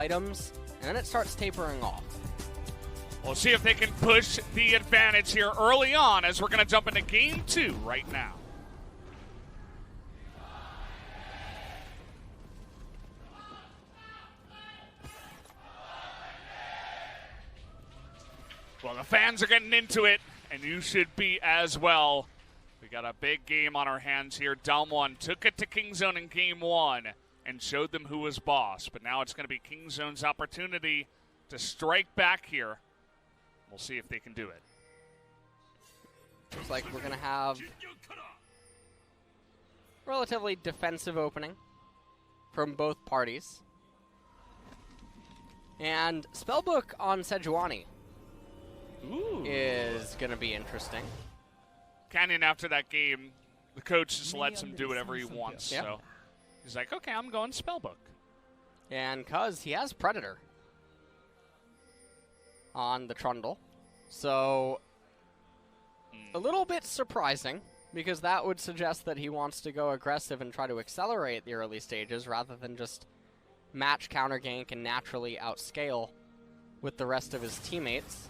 items, and then it starts tapering off. We'll see if they can push the advantage here early on as we're going to jump into game 2 right now. Well, the fans are getting into it, and you should be as well. We got a big game on our hands here. DAMWON took it to Kingzone in game 1 and showed them who was boss. But now it's going to be Kingzone's opportunity to strike back here. We'll see if they can do it. Looks like we're going to have relatively defensive opening from both parties. And Spellbook on Sejuani is going to be interesting. Canyon, after that game, the coach just lets him do whatever he wants. Yep. So he's like, okay, I'm going Spellbook. And Cuzz, he has Predator on the Trundle. So a little bit surprising, because that would suggest that he wants to go aggressive and try to accelerate the early stages rather than just match counter gank and naturally outscale with the rest of his teammates.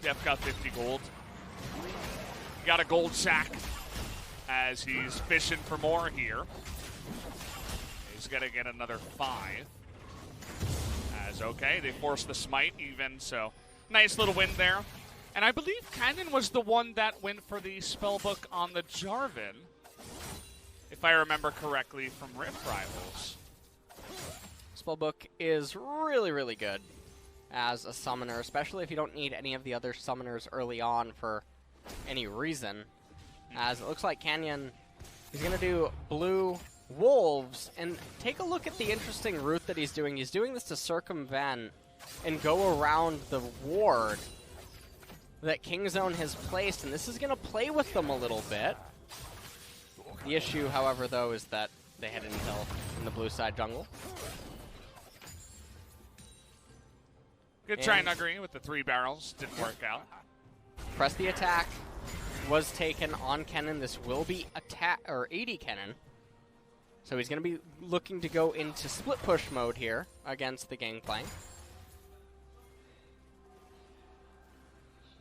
Deft got 50 gold. He got a gold sack as he's fishing for more here. He's going to get another 5. As okay, they forced the smite even, so nice little win there. And I believe Canyon was the one that went for the Spellbook on the Jarvan, if I remember correctly from Rift Rivals. Spellbook is really, really good as a summoner, especially if you don't need any of the other summoners early on for any reason. As it looks like Canyon is going to do blue wolves, and take a look at the interesting route that he's doing. He's doing this to circumvent and go around the ward that Kingzone has placed, and this is going to play with them a little bit. The issue, however, though, is that they had intel in the blue side jungle. Good try, Nuguri, with the 3 barrels. Didn't work out. Press the attack was taken on Kennen. This will be attack or AD Kennen. So he's going to be looking to go into split push mode here against the Gangplank.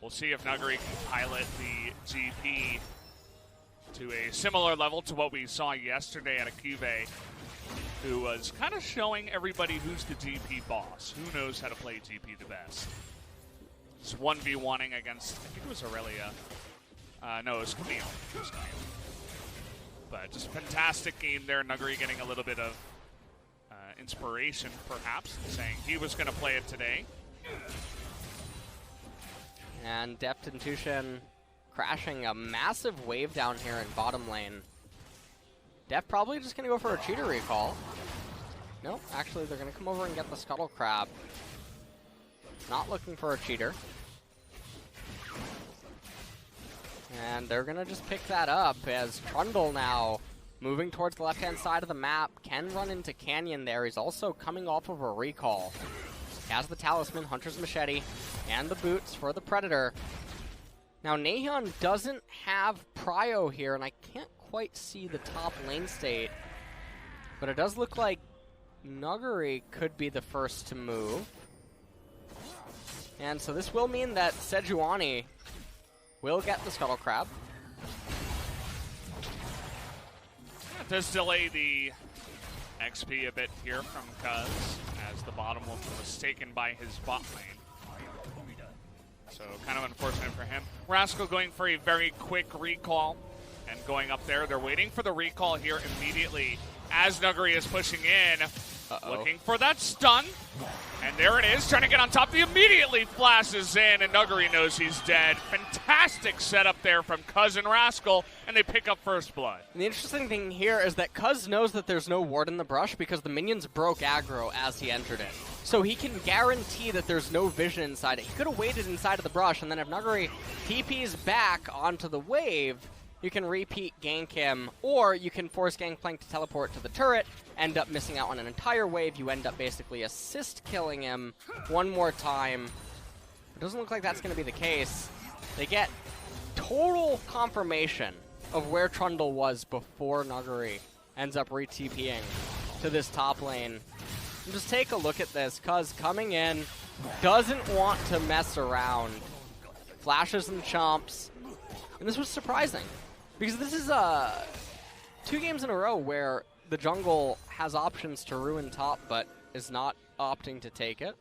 We'll see if Nuguri can pilot the GP to a similar level to what we saw yesterday at a Cuvée, who was kind of showing everybody who's the GP boss, who knows how to play GP the best. It's 1v1ing against, I think it was Aurelia. No, it was Camille. But just a fantastic game there. Nuguri getting a little bit of inspiration, perhaps, saying he was going to play it today. And Deft and TusiN crashing a massive wave down here in bottom lane. Deft probably just going to go for a cheater recall. No, actually they're going to come over and get the Scuttle Crab. Not looking for a cheater. And they're going to just pick that up as Trundle now moving towards the left-hand side of the map. Can run into Canyon there. He's also coming off of a recall. He has the Talisman, Hunter's Machete, and the boots for the Predator. Now Naehyun doesn't have Prio here, and I can't quite see the top lane state, but it does look like Nuguri could be the first to move. And so this will mean that Sejuani will get the Scuttle Crab. It does delay the XP a bit here from Cuzz, as the bottom one was taken by his bot lane. So kind of unfortunate for him. Rascal going for a very quick recall and going up there. They're waiting for the recall here immediately as Nuguri is pushing in. Looking for that stun. And there it is, trying to get on top. He immediately flashes in, and Nuguri knows he's dead. Fantastic setup there from Cuzz and Rascal, and they pick up first blood. And the interesting thing here is that Cuzz knows that there's no ward in the brush because the minions broke aggro as he entered it. So he can guarantee that there's no vision inside it. He could have waited inside of the brush, and then if Nuguri TP's back onto the wave, you can repeat gank him, or you can force Gangplank to teleport to the turret, end up missing out on an entire wave. You end up basically assist killing him one more time. It doesn't look like that's going to be the case. They get total confirmation of where Trundle was before Nuguri ends up re-TPing to this top lane. And just take a look at this. Cuzz coming in, doesn't want to mess around. Flashes and chomps. And this was surprising. Because this is 2 games in a row where the jungle has options to ruin top, but is not opting to take it.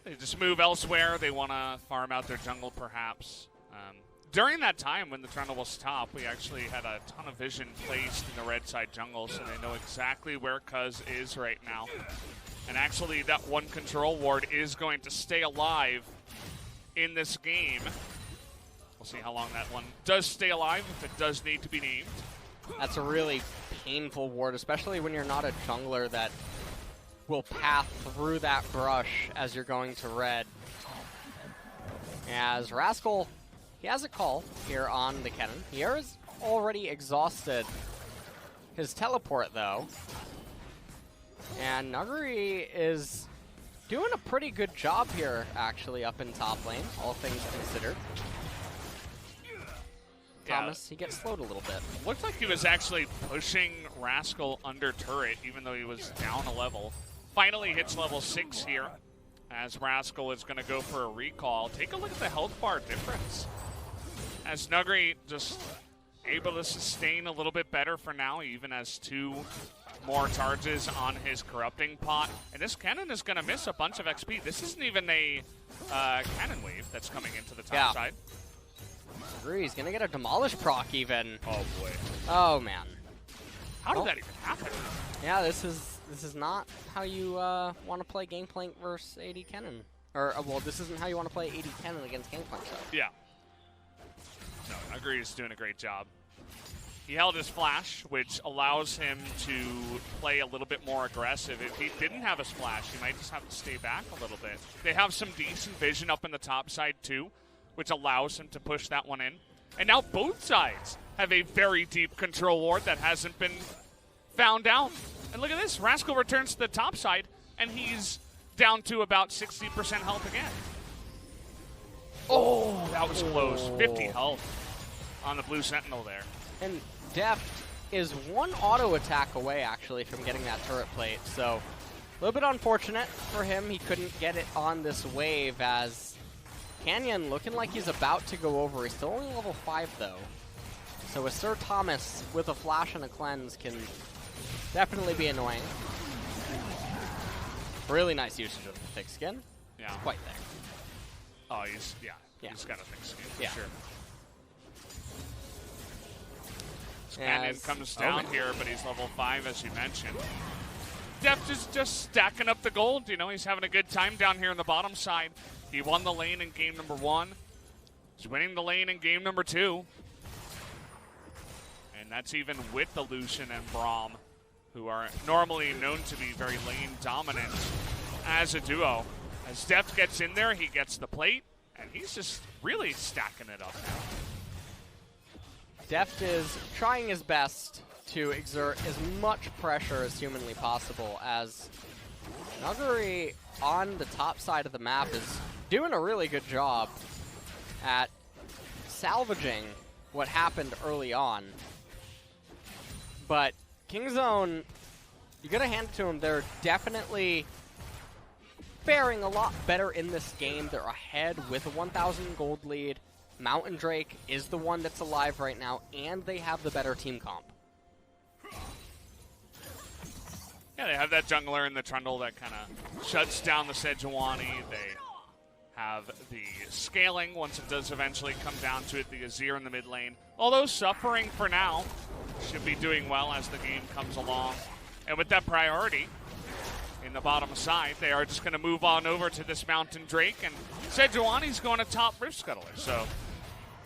They just move elsewhere. They want to farm out their jungle, perhaps. During that time when the jungle was top, we actually had a ton of vision placed in the red side jungle, so they know exactly where Cuzz is right now. And actually, that one control ward is going to stay alive in this game. We'll see how long that one does stay alive, if it does need to be named. That's a really painful ward, especially when you're not a jungler that will path through that brush as you're going to red. As Rascal, he has a call here on the cannon. He has already exhausted his teleport, though. And Nuguri is doing a pretty good job here, actually, up in top lane, all things considered. Thomas, he gets slowed a little bit. Looked like he was actually pushing Rascal under turret, even though he was down a level. Finally hits level 6 here, as Rascal is going to go for a recall. Take a look at the health bar difference. As Nuguri just able to sustain a little bit better for now, even as 2 more charges on his corrupting pot. And this cannon is going to miss a bunch of XP. This isn't even a cannon wave that's coming into the top side. He's going to get a demolish proc even. Oh boy. Oh man. How did that even happen? Yeah, this is not how you want to play Gangplank versus AD Cannon. Or, well, this isn't how you want to play AD Cannon against Gangplank, so. Yeah. No, Nuguri is doing a great job. He held his flash, which allows him to play a little bit more aggressive. If he didn't have a splash, he might just have to stay back a little bit. They have some decent vision up in the top side, too, which allows him to push that one in. And now both sides have a very deep control ward that hasn't been found out. And look at this. Rascal returns to the top side, and he's down to about 60% health again. Oh, that was close. 50 health on the blue sentinel there. And Deft is 1 auto attack away, actually, from getting that turret plate. So a little bit unfortunate for him. He couldn't get it on this wave, as Canyon looking like he's about to go over. He's still only level 5, though. So a Sir Thomas with a flash and a cleanse can definitely be annoying. Really nice usage of the thick skin. Yeah. It's quite there. Oh, he's got a thick skin, for sure. Canyon comes down here, but he's level 5, as you mentioned. Deft is just stacking up the gold. You know, he's having a good time down here on the bottom side. He won the lane in game number 1. He's winning the lane in game number 2. And that's even with the Lucian and Braum, who are normally known to be very lane dominant as a duo. As Deft gets in there, he gets the plate, and he's just really stacking it up now. Deft is trying his best to exert as much pressure as humanly possible, as Nuguri on the top side of the map is doing a really good job at salvaging what happened early on. But Kingzone, you gotta hand it to them, they're definitely faring a lot better in this game. They're ahead with a 1,000 gold lead. Mountain Drake is the one that's alive right now, and they have the better team comp. Yeah, they have that jungler in the Trundle that kind of shuts down the Sejuani. They have the scaling once it does eventually come down to it, the Azir in the mid lane. Although suffering for now, should be doing well as the game comes along. And with that priority in the bottom side, they are just going to move on over to this Mountain Drake, and Sejuani's going to top Rift Scuttler, so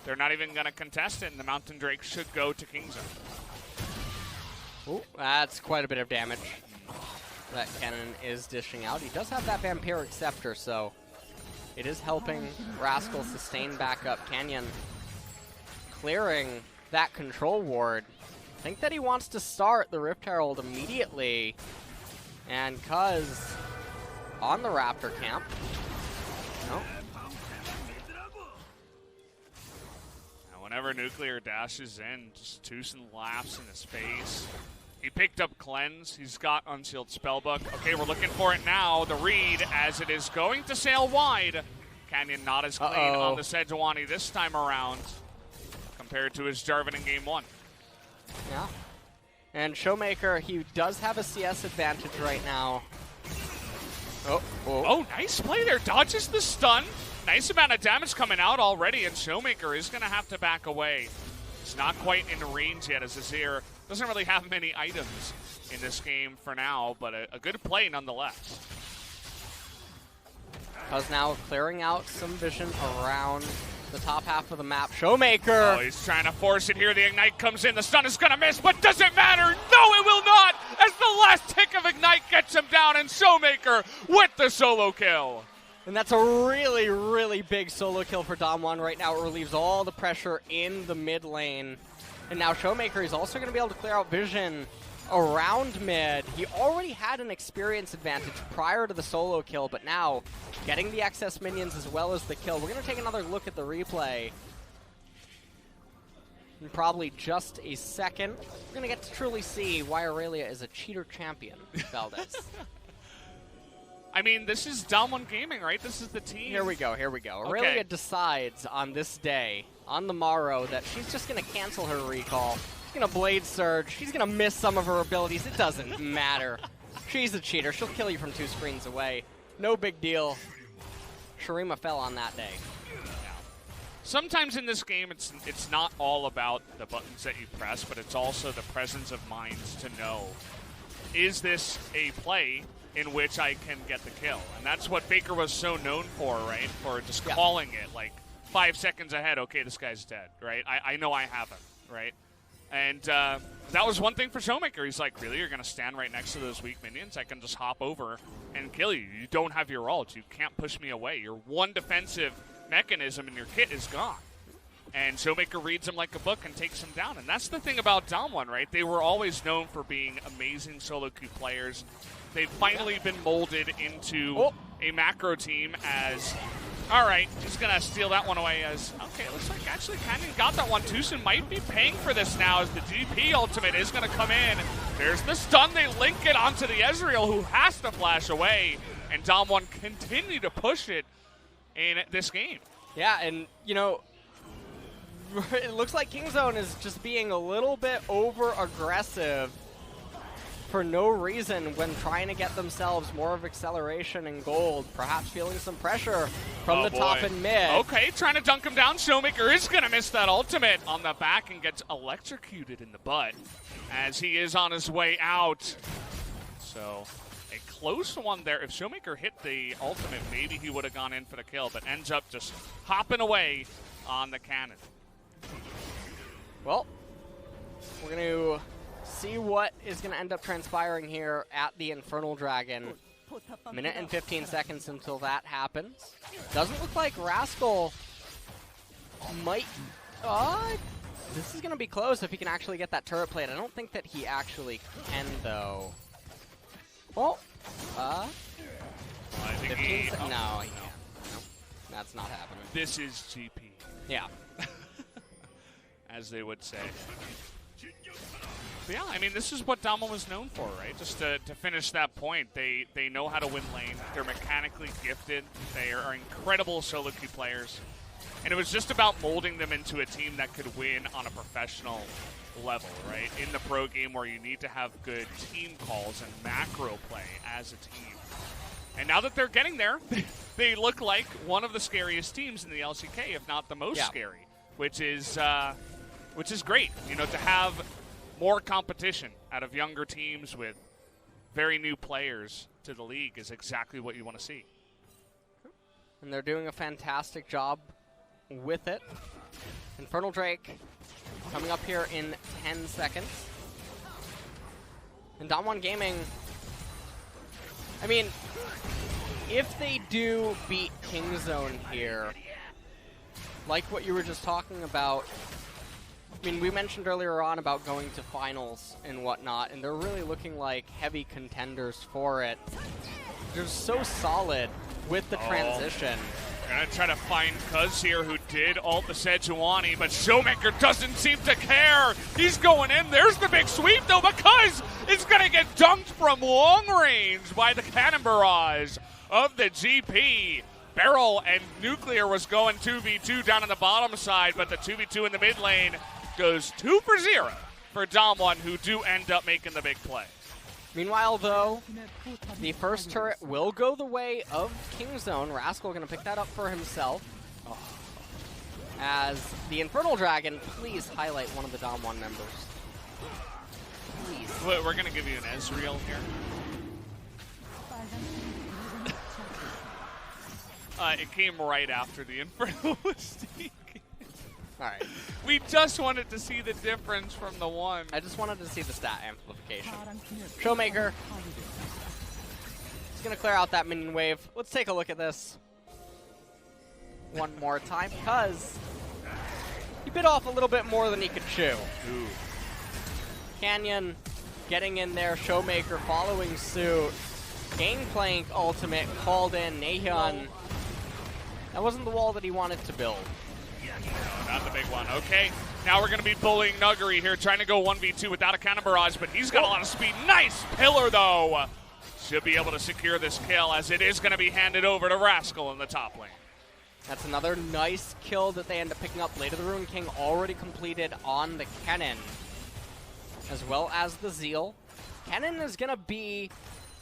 they're not even going to contest it, and the Mountain Drake should go to Kingzone. Ooh, that's quite a bit of damage that Cannon is dishing out. He does have that Vampiric Scepter, so it is helping Rascal sustain back up. Canyon clearing that control ward. I think that he wants to start the Rift Herald immediately. And Cuzz on the Raptor camp. Nope. whenever Nuclear dashes in, just TusiN laughs in his face. He picked up Cleanse. He's got Unsealed Spellbook. Okay, we're looking for it now. The read as it is going to sail wide. Canyon not as clean on the Sejuani this time around compared to his Jarvan in game 1. Yeah. And ShowMaker, he does have a CS advantage right now. Oh, nice play there. Dodges the stun. Nice amount of damage coming out already, and ShowMaker is going to have to back away. He's not quite in range yet as Azir doesn't really have many items in this game for now, but a good play nonetheless. Cuzz now clearing out some vision around the top half of the map. ShowMaker! Oh, he's trying to force it here. The Ignite comes in. The stun is going to miss, but does it matter? No, it will not! As the last tick of Ignite gets him down, and ShowMaker with the solo kill. And that's a really, really big solo kill for DAMWON right now. It relieves all the pressure in the mid lane. And now ShowMaker is also going to be able to clear out vision around mid. He already had an experience advantage prior to the solo kill, but now getting the excess minions as well as the kill. We're going to take another look at the replay in probably just a second. We're going to get to truly see why Aurelia is a cheater champion, Valdez. I mean, this is DAMWON Gaming, right? This is the team. Here we go, here we go. Aurelia decides on this day, on the morrow, that she's just going to cancel her recall. She's going to Blade Surge. She's going to miss some of her abilities. It doesn't matter. She's a cheater. She'll kill you from 2 screens away. No big deal. Shurima fell on that day. Sometimes in this game, it's not all about the buttons that you press, but it's also the presence of mind to know, is this a play in which I can get the kill? And that's what Faker was so known for, right? For just calling it, like, 5 seconds ahead, okay, this guy's dead, right? I know I have him, right? And that was one thing for ShowMaker. He's like, really? You're going to stand right next to those weak minions? I can just hop over and kill you. You don't have your ult. You can't push me away. Your one defensive mechanism in your kit is gone. And ShowMaker reads him like a book and takes him down. And that's the thing about DAMWON, right? They were always known for being amazing solo queue players. They've finally been molded into a macro team as, all right, he's going to steal that one away as, okay, it looks like actually Canyon got that one. TusiN might be paying for this now as the GP ultimate is going to come in. There's the stun. They link it onto the Ezreal, who has to flash away. And DAMWON continue to push it in this game. Yeah, and, you know, it looks like Kingzone is just being a little bit over-aggressive for no reason when trying to get themselves more of acceleration and gold, perhaps feeling some pressure from the top and mid. Okay, trying to dunk him down. ShowMaker is going to miss that ultimate on the back and gets electrocuted in the butt as he is on his way out. So a close one there. If ShowMaker hit the ultimate, maybe he would have gone in for the kill, but ends up just hopping away on the cannon. Well, we're going to see what is going to end up transpiring here at the Infernal Dragon. Minute and 15 seconds until that happens. Doesn't look like Rascal might... this is going to be close if he can actually get that turret plate. I don't think that he actually can, though. Well, I think 15 no, he can't. No, that's not happening. This is GP. Yeah. As they would say. But yeah, I mean, this is what DAMWON was known for, right? Just to finish that point, they know how to win lane. They're mechanically gifted. They are incredible solo queue players. And it was just about molding them into a team that could win on a professional level, right? In the pro game where you need to have good team calls and macro play as a team. And now that they're getting there, they look like one of the scariest teams in the LCK, if not the most scary, which is great. You know, to have more competition out of younger teams with very new players to the league is exactly what you want to see. And they're doing a fantastic job with it. Infernal Drake coming up here in 10 seconds. And DAMWON Gaming, I mean, if they do beat Kingzone here, like what you were just talking about, I mean, we mentioned earlier on about going to finals and whatnot, and they're really looking like heavy contenders for it. They're so solid with the transition. Gonna try to find Cuzz here, who did ult the Sejuani, but ShowMaker doesn't seem to care. He's going in. There's the big sweep, though, because it's going to get dunked from long range by the cannon barrage of the GP. BeryL and Nuclear was going 2v2 down on the bottom side, but the 2v2 in the mid lane goes 2 for 0 for DAMWON, who do end up making the big play. Meanwhile, though, the first turret will go the way of Kingzone. Rascal going to pick that up for himself. As the Infernal Dragon, please highlight one of the DAMWON members. Please. We're going to give you an Ezreal here. It came right after the Infernal Mystique. Alright. We just wanted to see the difference from the one. I just wanted to see the stat amplification. ShowMaker. He's going to clear out that minion wave. Let's take a look at this one more time, because he bit off a little bit more than he could chew. Ooh. Canyon getting in there, ShowMaker following suit. Gangplank ultimate called in, Naehyun. That wasn't the wall that he wanted to build. No, not the big one. Okay, now we're going to be bullying Nuguri here, trying to go 1v2 without a cannon barrage, but he's got a lot of speed. Nice pillar, though. Should be able to secure this kill, as it is going to be handed over to Rascal in the top lane. That's another nice kill that they end up picking up. Blade of the Ruined King already completed on the Kennen, as well as the Zeal. Kennen is going to be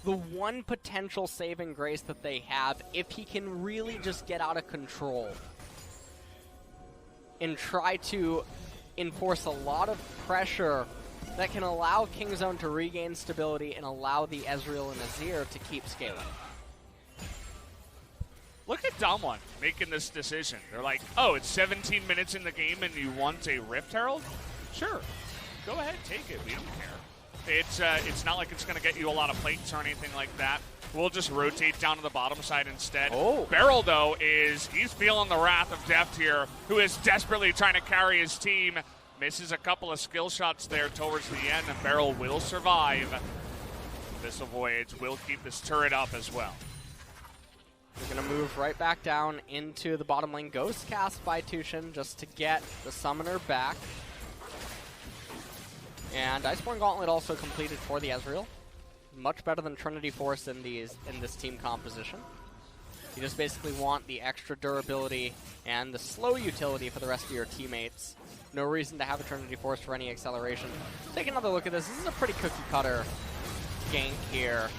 the one potential saving grace that they have if he can really just get out of control and try to enforce a lot of pressure that can allow Kingzone to regain stability and allow the Ezreal and Azir to keep scaling. Look at DAMWON making this decision. They're like, oh, it's 17 minutes in the game and you want a Rift Herald? Sure, go ahead, take it. We don't care. It's not like it's going to get you a lot of plates or anything like that. We'll just rotate down to the bottom side instead. Oh. BeryL, though, he's feeling the wrath of Deft here, who is desperately trying to carry his team. Misses a couple of skill shots there towards the end, and BeryL will survive. This Voyage will keep this turret up as well. We're going to move right back down into the bottom lane. Ghost cast by TusiN just to get the summoner back. And Iceborne Gauntlet also completed for the Ezreal. Much better than Trinity Force in this team composition. You just basically want the extra durability and the slow utility for the rest of your teammates. No reason to have a Trinity Force for any acceleration. Take another look at this. This is a pretty cookie cutter gank here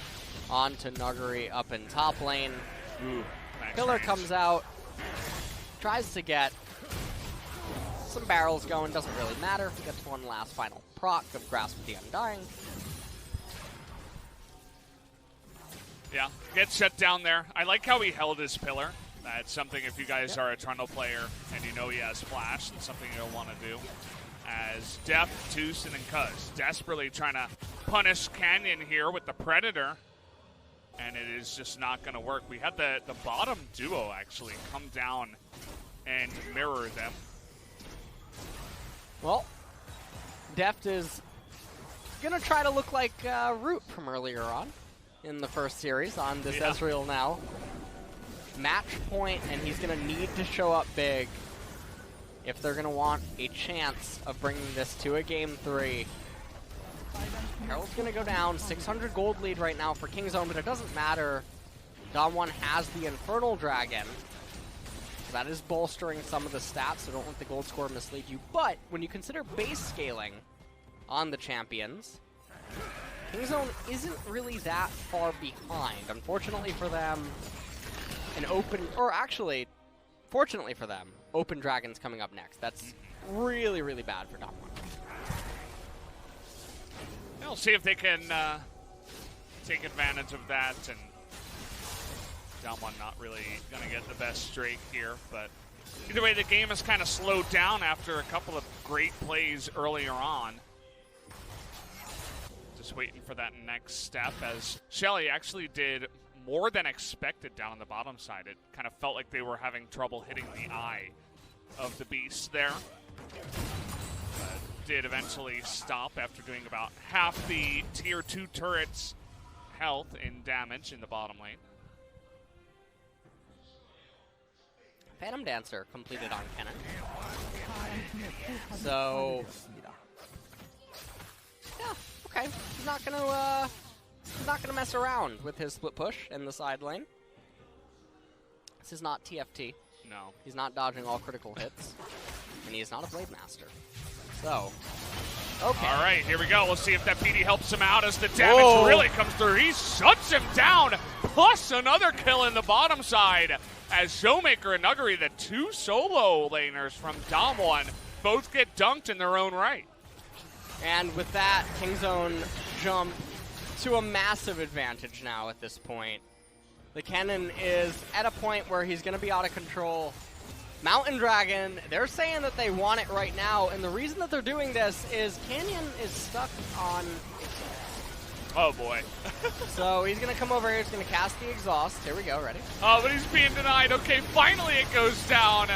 onto Nuguri up in top lane. Ooh, nice Pillar range. comes out, tries to get some barrels going, doesn't really matter. Gets one last final proc of Grasp of the Undying. Yeah, gets shut down there. I like how he held his pillar. That's something, if you guys are a Trundle player and you know he has flash, that's something you'll want to do. As Deft, TusiN, and Cuzz desperately trying to punish Canyon here with the Predator. And it is just not going to work. We had the bottom duo actually come down and mirror them. Well, Deft is going to try to look like Root from earlier on in the first series on this Ezreal now. Match point, and he's going to need to show up big if they're going to want a chance of bringing this to a game 3. Herald's going to go down. 600 gold lead right now for Kingzone, but it doesn't matter. DAMWON has the Infernal Dragon. So that is bolstering some of the stats, so don't let the gold score mislead you. But when you consider base scaling on the champions, Kingzone isn't really that far behind. Unfortunately for them, fortunately for them, Open Dragon's coming up next. That's really, really bad for DAMWON. We'll see if they can take advantage of that, and DAMWON not really going to get the best streak here, but either way, the game has kind of slowed down after a couple of great plays earlier on. Just waiting for that next step, as Shelly actually did more than expected down on the bottom side. It kind of felt like they were having trouble hitting the eye of the beast there. Did eventually stop after doing about half the tier 2 turret's health in damage in the bottom lane. Phantom Dancer completed on Kennen. So, yeah, okay. He's not gonna mess around with his split push in the side lane. This is not TFT. No. He's not dodging all critical hits, and he is not a Blade Master. So, okay. All right, here we go. We'll see if that PD helps him out as the damage really comes through. He shuts him down, plus another kill in the bottom side as ShowMaker and Nuguri, the two solo laners from DAMWON, both get dunked in their own right. And with that, Kingzone jump to a massive advantage now at this point. The Kennen is at a point where he's going to be out of control. Mountain Dragon, they're saying that they want it right now, and the reason that they're doing this is Canyon is stuck on exhaust. Oh boy. So he's going to come over here, he's going to cast the exhaust. Here we go, ready? Oh, but he's being denied. Okay, finally it goes down.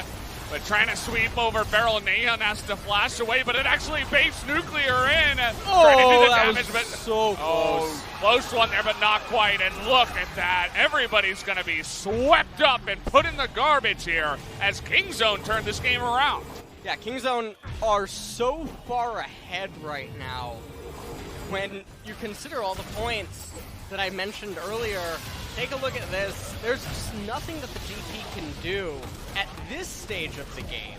But trying to sweep over BeryL, Naehyun has to flash away, but it actually baits Nuclear in. Trying to do the damage, but so close. Close one there, but not quite. And look at that. Everybody's going to be swept up and put in the garbage here as Kingzone turned this game around. Yeah, Kingzone are so far ahead right now. When you consider all the points that I mentioned earlier, take a look at this. There's just nothing that the GP can do at this stage of the game.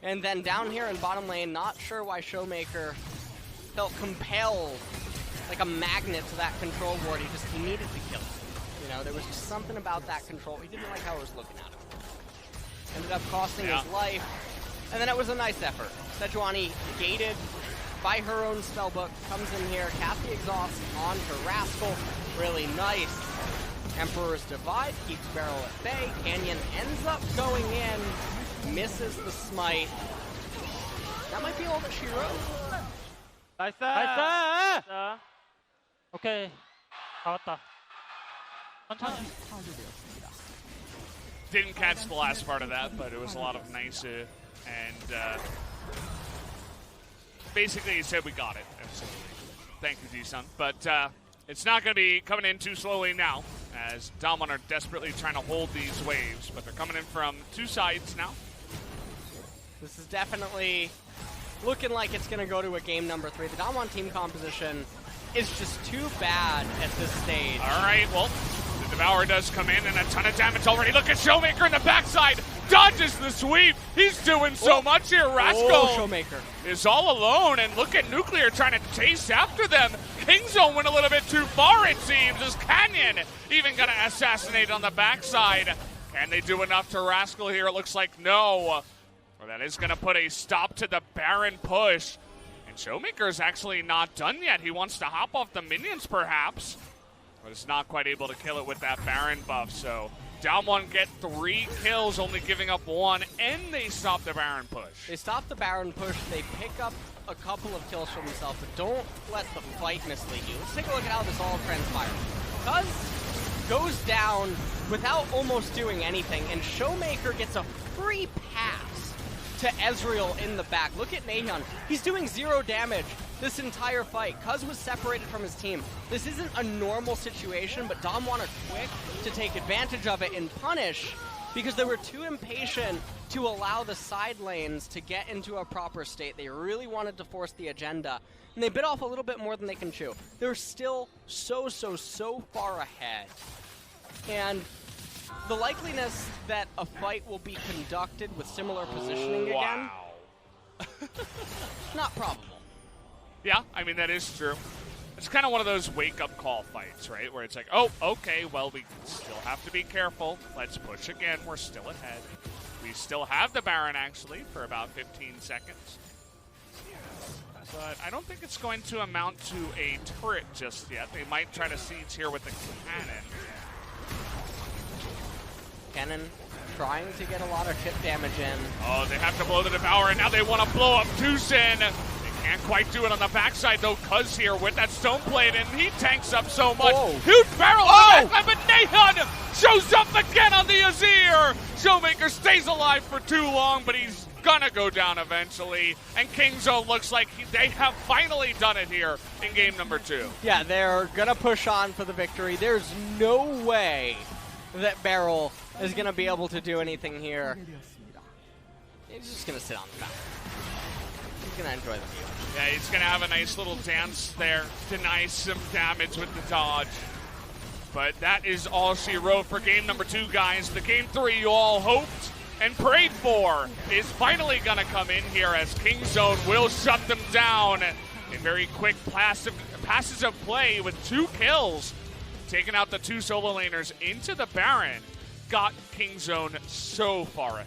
And then down here in bottom lane, not sure why ShowMaker felt compelled, like a magnet to that control ward. He needed to kill it. You know, there was just something about that control. He didn't like how it was looking at him. Ended up costing his life. And then it was a nice effort. Sejuani gated by her own spellbook, comes in here, casts the exhaust onto Rascal. Really nice. Emperor's Divide keeps BeryL at bay. Canyon ends up going in, misses the smite. That might be all that she wrote. 나이스! 오케이, 나왔다. 천천히. Didn't catch the last part of that, but it was a lot of nice and basically he said we got it. Absolutely. Thank you, TusiN. But it's not going to be coming in too slowly now, as DAMWON are desperately trying to hold these waves, but they're coming in from two sides now. This is definitely looking like it's going to go to a game number 3. The DAMWON team composition is just too bad at this stage. All right, well, the Devourer does come in and a ton of damage already. Look at ShowMaker in the backside. Dodges the sweep. He's doing so much here. Rascal ShowMaker is all alone, and look at Nuclear trying to chase after them. Kingzone went a little bit too far, it seems, as Canyon even going to assassinate on the backside. Can they do enough to Rascal here? It looks like no. Well, that is going to put a stop to the Baron push. And ShowMaker is actually not done yet. He wants to hop off the minions, perhaps, but is not quite able to kill it with that Baron buff. So DAMWON get 3 kills, only giving up 1, and they stop the Baron push. They stop the Baron push, they pick up a couple of kills for themselves, but don't let the fight mislead you. Let's take a look at how this all transpires. Cuzz goes down without almost doing anything, and ShowMaker gets a free pass to Ezreal in the back. Look at Naehyun. He's doing 0 damage this entire fight. Cuzz was separated from his team. This isn't a normal situation, but DAMWON are quick to take advantage of it and punish because they were too impatient to allow the side lanes to get into a proper state. They really wanted to force the agenda, and they bit off a little bit more than they can chew. They're still so far ahead. And the likeliness that a fight will be conducted with similar positioning again, not probable. Yeah, I mean, that is true. It's kind of one of those wake-up call fights, right? Where it's like, oh, okay, well, we still have to be careful. Let's push again. We're still ahead. We still have the Baron, actually, for about 15 seconds. But I don't think it's going to amount to a turret just yet. They might try to siege here with the cannon. Cannon trying to get a lot of chip damage in. Oh, they have to blow the Devourer, and now they want to blow up TusiN. Can't quite do it on the backside, though. Cuzz here with that stone plate, and he tanks up so much. Huge barrel on the backside, but Naehyun shows up again on the Azir. ShowMaker stays alive for too long, but he's gonna go down eventually. And Kingzone looks like they have finally done it here in game number 2. Yeah, they're gonna push on for the victory. There's no way that BeryL is going to be able to do anything here. He's just going to sit on the mountain. He's going to enjoy the view. Yeah, he's going to have a nice little dance there, deny some damage with the dodge. But that is all she wrote for game number 2, guys. The game 3 you all hoped and prayed for is finally going to come in here as KingZone will shut them down. A very quick passes of play with 2 kills, taking out the 2 solo laners into the Baron, got KingZone so far ahead.